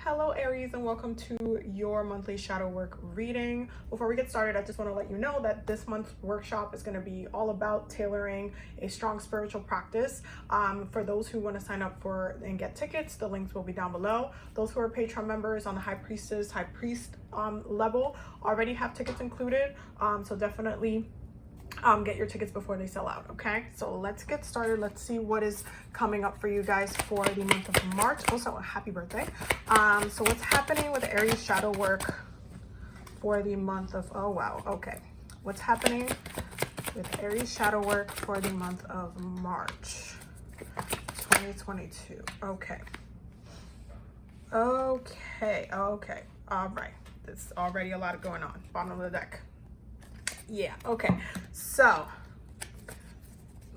Hello Aries, and welcome to your monthly shadow work reading. Before we get started, I just want to let you know that this month's workshop is going to be all about tailoring a strong spiritual practice. For those who want to sign up for and get tickets, the links will be down below. Those who are Patreon members on the high priest level already have tickets included, so definitely get your tickets before they sell out. Okay, so let's get started. Let's see what is coming up for you guys for the month of March. Also, a happy birthday. So what's happening with Aries shadow work for the month of, oh wow, okay, what's happening with Aries shadow work for the month of March 2022? Okay, all right, there's already a lot going on. Bottom of the deck. Yeah, okay, so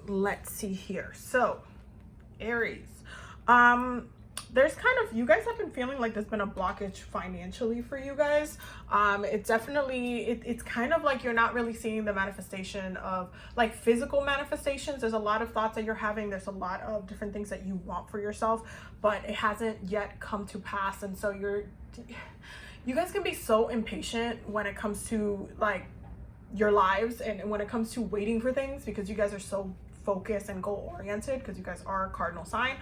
let's see here. So Aries, there's kind of, you guys have been feeling like there's been a blockage financially for you guys. It's definitely, it's kind of like you're not really seeing the manifestation of like physical manifestations. There's a lot of thoughts that you're having. There's a lot of different things that you want for yourself, but it hasn't yet come to pass. And so you guys can be so impatient when it comes to like your lives and when it comes to waiting for things, because you guys are so focused and goal oriented, because you guys are a cardinal sign.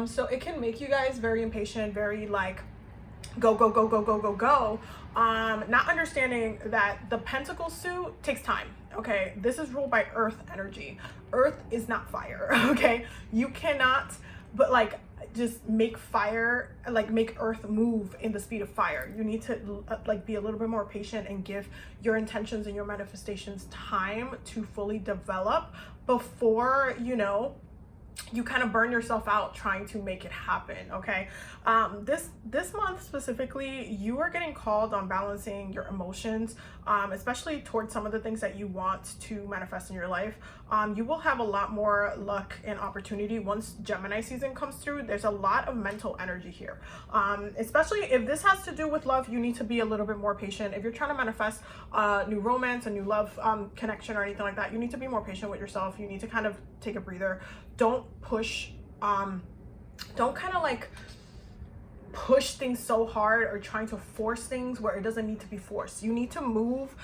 So it can make you guys very impatient, very like go, not understanding that the pentacle suit takes time. Okay, this is ruled by earth energy. Earth is not fire. Okay, you cannot but like just make fire, like make earth move in the speed of fire. You need to like be a little bit more patient and give your intentions and your manifestations time to fully develop before, you know, you kind of burn yourself out trying to make it happen. Okay, this month specifically, you are getting called on balancing your emotions, especially towards some of the things that you want to manifest in your life. You will have a lot more luck and opportunity once Gemini season comes through. There's a lot of mental energy here, especially if this has to do with love. You need to be a little bit more patient. If you're trying to manifest new romance, a new love connection or anything like that, you need to be more patient with yourself. You need to kind of take a breather. Don't push, don't kind of like push things so hard or trying to force things where it doesn't need to be forced. You need to move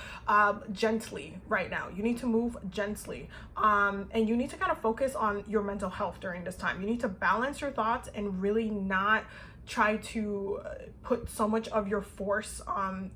gently right now. You need to move gently, and you need to kind of focus on your mental health during this time. You need to balance your thoughts and really not try to put so much of your force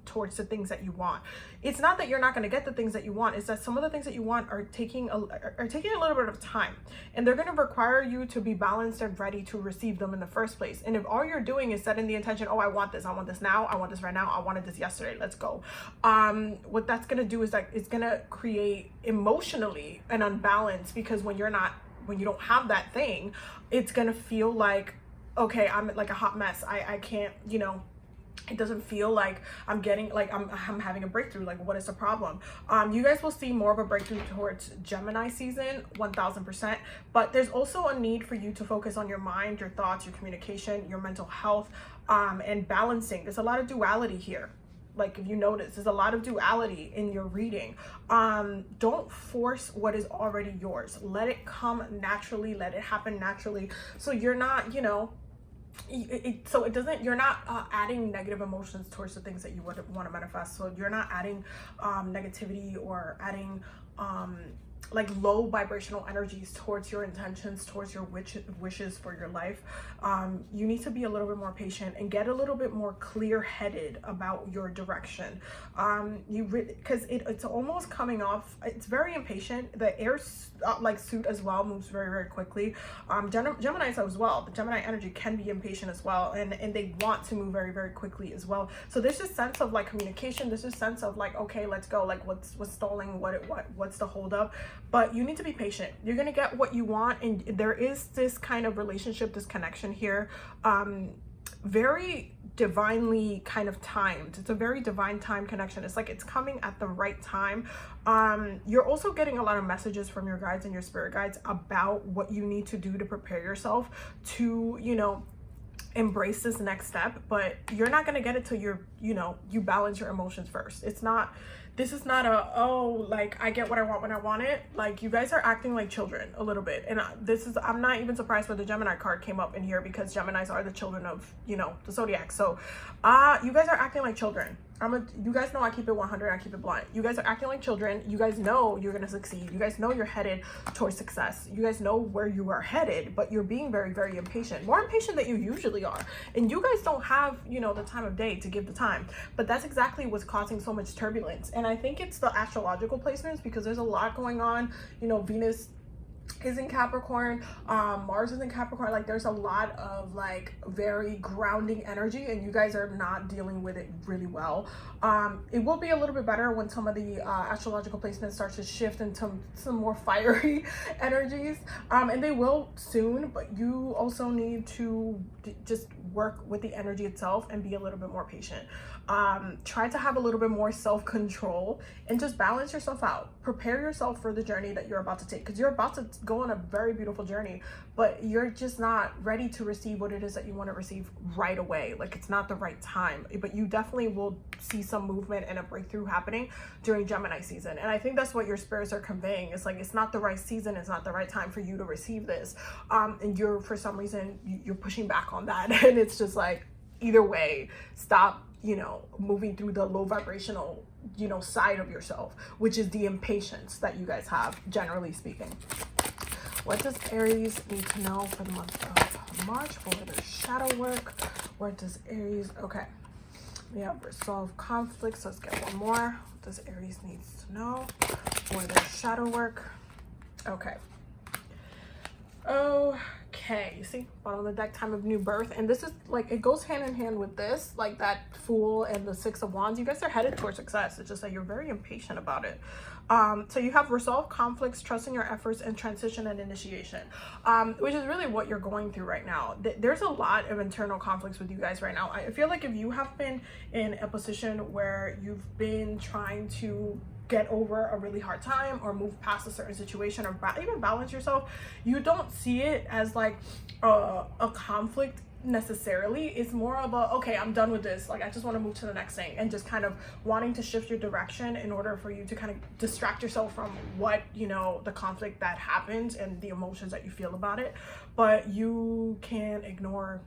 towards the things that you want. It's not that you're not going to get the things that you want, it's that some of the things that you want are taking a little bit of time, and they're going to require you to be balanced and ready to receive them in the first place. And if all you're doing is setting the intention, oh, I want this now, I want this right now, I wanted this yesterday, let's go, what that's going to do is that it's going to create emotionally an unbalance, because when you don't have that thing, it's going to feel like, okay, I'm like a hot mess. I can't, you know, it doesn't feel like I'm getting, like I'm having a breakthrough. Like, what is the problem? You guys will see more of a breakthrough towards Gemini season, 1000%. But there's also a need for you to focus on your mind, your thoughts, your communication, your mental health, and balancing. There's a lot of duality here. Like, if you notice, there's a lot of duality in your reading. Don't force what is already yours. Let it come naturally. Let it happen naturally. So you're not, you know, you're not adding negative emotions towards the things that you want to manifest. So you're not adding negativity or adding like low vibrational energies towards your intentions, towards your wishes for your life. You need to be a little bit more patient and get a little bit more clear-headed about your direction. Because it's almost coming off, it's very impatient. The air like suit as well moves very, very quickly. Geminis as well. The Gemini energy can be impatient as well, and they want to move very, very quickly as well. So there's this sense of like communication. There's this sense of like, okay, let's go. Like, what's stalling? What's the holdup? But you need to be patient. You're gonna get what you want, and there is this kind of relationship, this connection here, very divinely kind of timed. It's a very divine time connection. It's like it's coming at the right time. You're also getting a lot of messages from your guides and your spirit guides about what you need to do to prepare yourself to, you know, embrace this next step, but you're not going to get it till you're, you balance your emotions first. This is not a, oh, like I get what I want when I want it. Like, you guys are acting like children a little bit. And I'm not even surprised when the Gemini card came up in here, because Geminis are the children of, the zodiac. So you guys are acting like children. You guys know I keep it 100, I keep it blunt. You guys are acting like children. You guys know you're going to succeed. You guys know you're headed towards success. You guys know where you are headed, but you're being very, very impatient. More impatient than you usually are. And you guys don't have, the time of day to give the time. But that's exactly what's causing so much turbulence. And I think it's the astrological placements, because there's a lot going on. Venus is in Capricorn, Mars is in Capricorn. Like, there's a lot of like very grounding energy, and you guys are not dealing with it really well. It will be a little bit better when some of the astrological placements start to shift into some more fiery energies, and they will soon, but you also need to just work with the energy itself and be a little bit more patient. Try to have a little bit more self-control and just balance yourself out. Prepare yourself for the journey that you're about to take, because you're about to go on a very beautiful journey, but you're just not ready to receive what it is that you want to receive right away. Like, it's not the right time, but you definitely will see some movement and a breakthrough happening during Gemini season. And I think that's what your spirits are conveying. It's like, it's not the right season, it's not the right time for you to receive this, and you're, for some reason, you're pushing back on that. And it's just like, either way, stop moving through the low vibrational, side of yourself, which is the impatience that you guys have, generally speaking. What does Aries need to know for the month of March for their shadow work? What does Aries, okay. We have resolve conflicts. Let's get one more. What does Aries needs to know for their shadow work? Okay. Okay, you see, bottom of the deck, time of new birth. And this is like, it goes hand in hand with this, like that Fool and the Six of Wands. You guys are headed towards success. It's just that you're very impatient about it. So you have resolve conflicts, trust in your efforts, and transition and initiation, which is really what you're going through right now. There's a lot of internal conflicts with you guys right now. I feel like if you have been in a position where you've been trying to get over a really hard time or move past a certain situation, or even balance yourself, you don't see it as like a conflict necessarily. It's more of a, okay, I'm done with this, like I just want to move to the next thing, and just kind of wanting to shift your direction in order for you to kind of distract yourself from what, the conflict that happened and the emotions that you feel about it. But you can't ignore,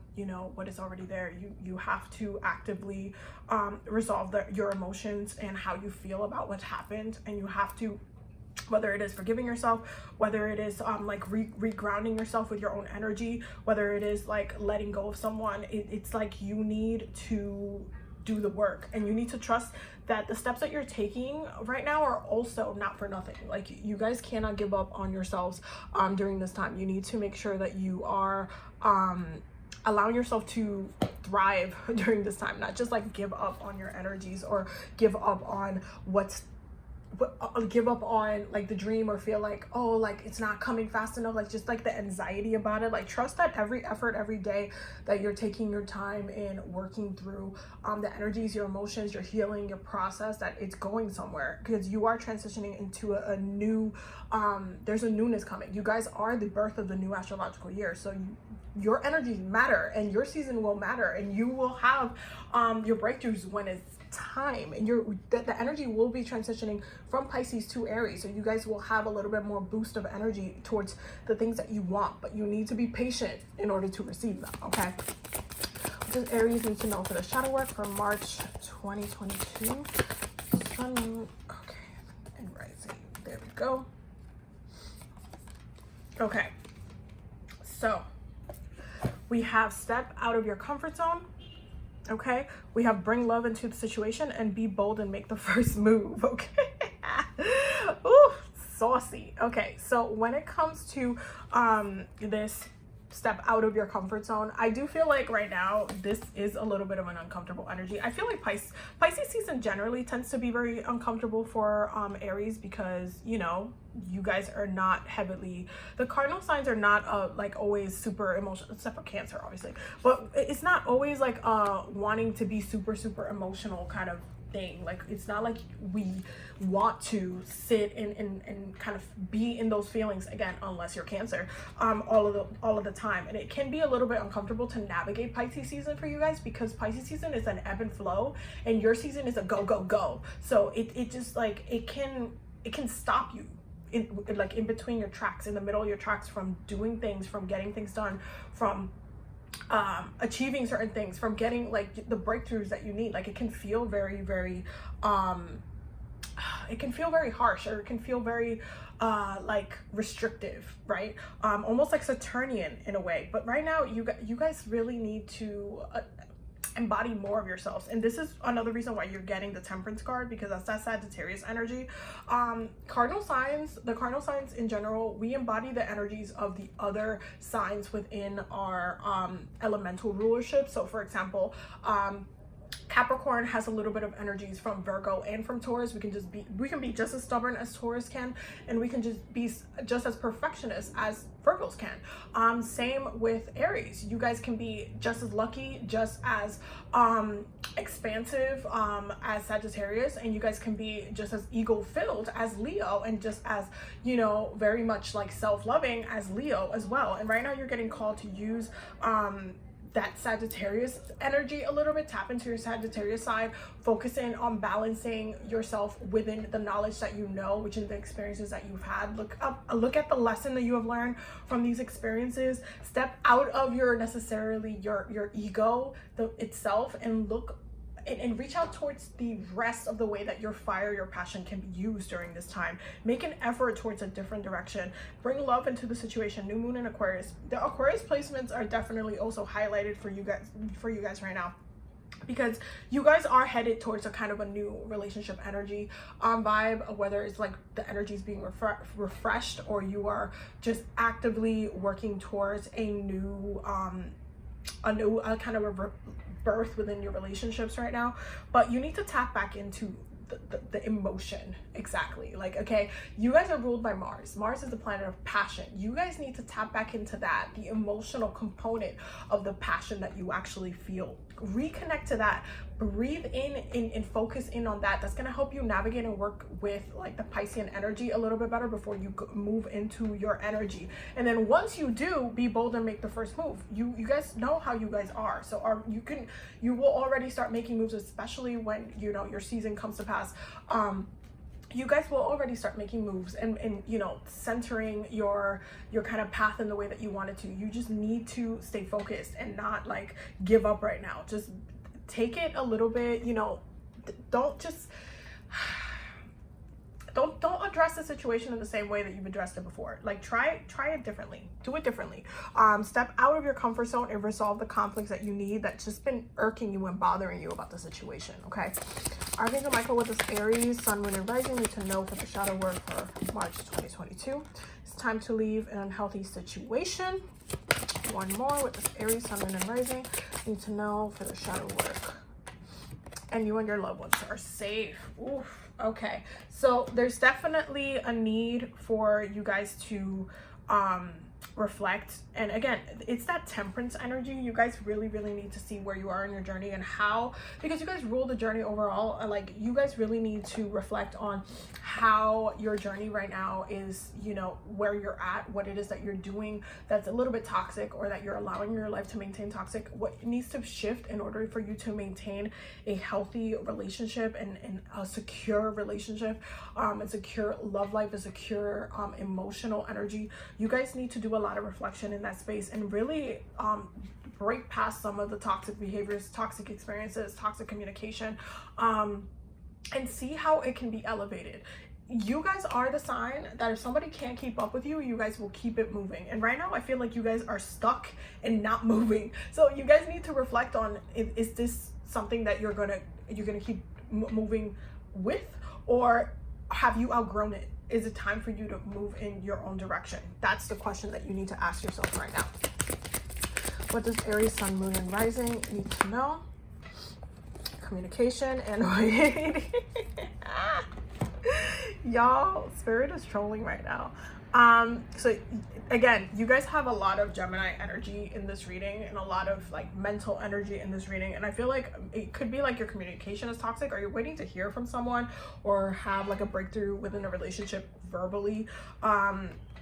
what is already there. You have to actively resolve your emotions and how you feel about what happened, and you have to, whether it is forgiving yourself, whether it is like regrounding yourself with your own energy, whether it is like letting go of someone, it's like you need to do the work, and you need to trust that the steps that you're taking right now are also not for nothing. Like, you guys cannot give up on yourselves during this time. You need to make sure that you are allowing yourself to thrive during this time, not just like give up on your energies or give up on give up on like the dream, or feel like, oh, like it's not coming fast enough, like just like the anxiety about it. Like, trust that every effort, every day that you're taking your time in working through the energies, your emotions, your healing, your process, that it's going somewhere, because you are transitioning into a new there's a newness coming. You guys are the birth of the new astrological year, so your energies matter, and your season will matter, and you will have your breakthroughs when it's time, and the energy will be transitioning from Pisces to Aries, so you guys will have a little bit more boost of energy towards the things that you want, but you need to be patient in order to receive them. Okay, what does Aries need to know for the shadow work for March 2022? Sun, Moon, okay, and rising. There we go. Okay, so we have step out of your comfort zone. Okay, we have bring love into the situation and be bold and make the first move. Okay. Ooh, saucy. Okay, so when it comes to this step out of your comfort zone, I do feel like right now this is a little bit of an uncomfortable energy. I feel like Pisces season generally tends to be very uncomfortable for Aries, because you guys are not heavily, the cardinal signs are not like always super emotional, except for Cancer obviously, but it's not always like wanting to be super emotional kind of thing. Like, it's not like we want to sit and kind of be in those feelings again, unless you're Cancer, all of the time. And it can be a little bit uncomfortable to navigate Pisces season for you guys, because Pisces season is an ebb and flow, and your season is a go go go. So it just like it can stop you in between your tracks, in the middle of your tracks, from doing things, from getting things done, from achieving certain things, from getting like the breakthroughs that you need. Like, it can feel very, very it can feel very harsh, or it can feel very like restrictive, right? Almost like Saturnian in a way. But right now you guys really need to embody more of yourselves. And this is another reason why you're getting the Temperance card, because that's that Sagittarius energy. The cardinal signs in general, we embody the energies of the other signs within our elemental rulership. So for example, Capricorn has a little bit of energies from Virgo and from Taurus. We can be just as stubborn as Taurus can, and we can just be just as perfectionist as Virgos can. Same with Aries. You guys can be just as lucky, just as expansive as Sagittarius, and you guys can be just as ego-filled as Leo, and just as, you know, very much like self-loving as Leo as well. And right now you're getting called to use that Sagittarius energy a little bit. Tap into your Sagittarius side, focusing on balancing yourself within the knowledge that you know, which is the experiences that you've had. Look at the lesson that you have learned from these experiences. Step out of your ego itself, and look and reach out towards the rest of the way that your fire, your passion can be used during this time. Make an effort towards a different direction. Bring love into the situation. New Moon and Aquarius. The Aquarius placements are definitely also highlighted for you guys right now, because you guys are headed towards a kind of a new relationship energy vibe, whether it's like the energy is being refreshed, or you are just actively working towards a new kind of a birth within your relationships right now. But you need to tap back into the emotion. Exactly. Like, okay, you guys are ruled by Mars. Mars is the planet of passion. You guys need to tap back into that, the emotional component of the passion that you actually feel. Reconnect to that. Breathe in and focus in on that. That's going to help you navigate and work with like the Piscean energy a little bit better before you move into your energy. And then once you do, be bold and make the first move. You guys know how you guys are. So you will already start making moves, especially when, you know, your season comes to pass. You guys will already start making moves and you know, centering your kind of path in the way that you want it to. You just need to stay focused and not like give up right now. Just take it a little bit, you know, don't address the situation in the same way that you've addressed it before. Like, try it differently. Do it differently. Step out of your comfort zone and resolve the conflicts that you need that's just been irking you and bothering you about the situation. Okay. Archangel Michael with this Aries, Sun, Moon, and Rising need to know for the shadow work for March 2022. It's time to leave an unhealthy situation. One more with this Aries, Sun, Moon, and Rising need to know for the shadow work. And you and your loved ones are safe. Oof. Okay. So there's definitely a need for you guys to reflect. And again, it's that Temperance energy. You guys really need to see where you are in your journey and how, because you guys rule the journey overall, and like, you guys really need to reflect on how your journey right now is, you know, where you're at, what it is that you're doing that's a little bit toxic, or that you're allowing your life to maintain toxic, what needs to shift in order for you to maintain a healthy relationship and a secure relationship, a secure love life, a secure emotional energy. You guys need to do a lot of reflection in that space and really break past some of the toxic behaviors, toxic experiences, toxic communication, and see how it can be elevated. You guys are the sign that if somebody can't keep up with you, you guys will keep it moving. And right now I feel like you guys are stuck and not moving. So you guys need to reflect on, is this something that you're gonna keep moving with, or have you outgrown it? Is it time for you to move in your own direction? That's the question that you need to ask yourself right now. What does Aries, Sun, Moon, and Rising need to know? Communication and y'all, Spirit is trolling right now. So again, you guys have a lot of Gemini energy in this reading and a lot of like mental energy in this reading, and I feel like it could be like your communication is toxic, or you're waiting to hear from someone or have like a breakthrough within a relationship verbally.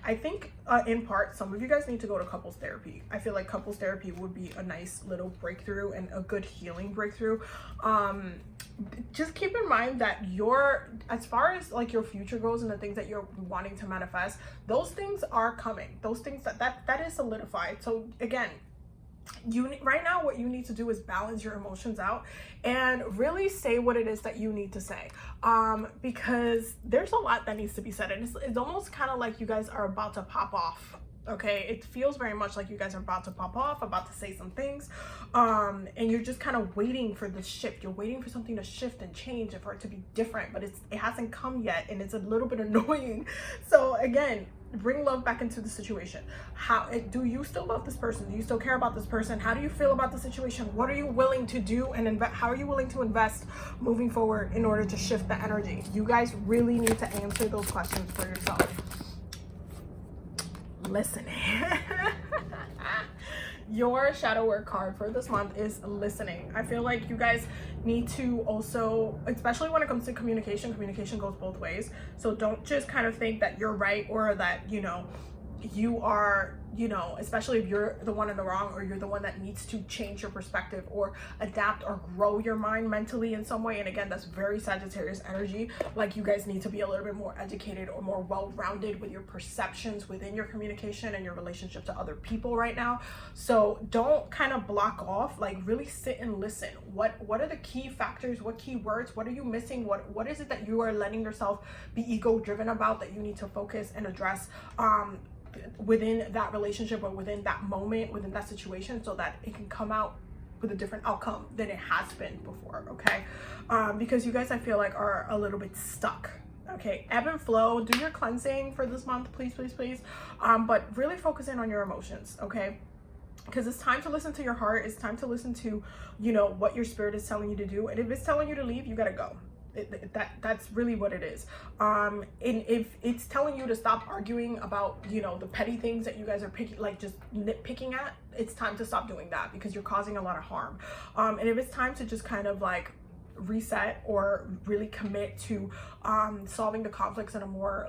I think in part, some of you guys need to go to couples therapy. I feel like couples therapy would be a nice little breakthrough and a good healing breakthrough. Just keep in mind that as far as like your future goes and the things that you're wanting to manifest, those things are coming. Those things that is solidified. So again, right now what you need to do is balance your emotions out and really say what it is that you need to say, because there's a lot that needs to be said, and it's almost kind of like you guys are about to pop off. Okay, it feels very much like you guys are about to pop off, about to say some things, and you're just kind of waiting for the shift. You're waiting for something to shift and change and for it to be different, but it hasn't come yet, and it's a little bit annoying. So again, bring love back into the situation. Do you still love this person? Do you still care about this person? How do you feel about the situation? What are you willing to do and how are you willing to invest moving forward in order to shift the energy? You guys really need to answer those questions for yourself. Listening. Your shadow work card for this month is listening. I feel like you guys need to also, especially when it comes to communication goes both ways. So don't just kind of think that you're right, or that, you are, especially if you're the one in the wrong, or you're the one that needs to change your perspective or adapt or grow your mind mentally in some way. And again, that's very Sagittarius energy. Like, you guys need to be a little bit more educated or more well-rounded with your perceptions within your communication and your relationship to other people right now. So don't kind of block off, like really sit and listen. What are the key factors? What key words? What are you missing? What is it that you are letting yourself be ego driven about that you need to focus and address within that relationship or within that moment, within that situation, so that it can come out with a different outcome than it has been before. Okay, because you guys, I feel like, are a little bit stuck. Okay, ebb and flow. Do your cleansing for this month, please, please, please, but really focus in on your emotions. Okay, because it's time to listen to your heart. It's time to listen to what your spirit is telling you to do, and if it's telling you to leave, you gotta go. That's really what it is. And if it's telling you to stop arguing about the petty things that you guys are just nitpicking at, it's time to stop doing that, because you're causing a lot of harm. And if it's time to just kind of like reset or really commit to solving the conflicts in a more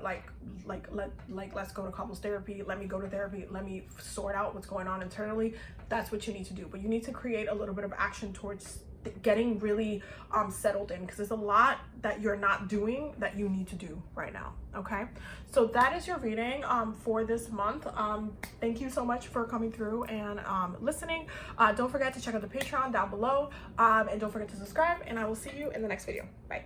let's go to couples therapy, let me go to therapy, let me sort out what's going on internally, that's what you need to do. But you need to create a little bit of action towards getting really settled in, because there's a lot that you're not doing that you need to do right now. Okay, so that is your reading for this month. Thank you so much for coming through and listening. Don't forget to check out the Patreon down below, and don't forget to subscribe, and I will see you in the next video. Bye.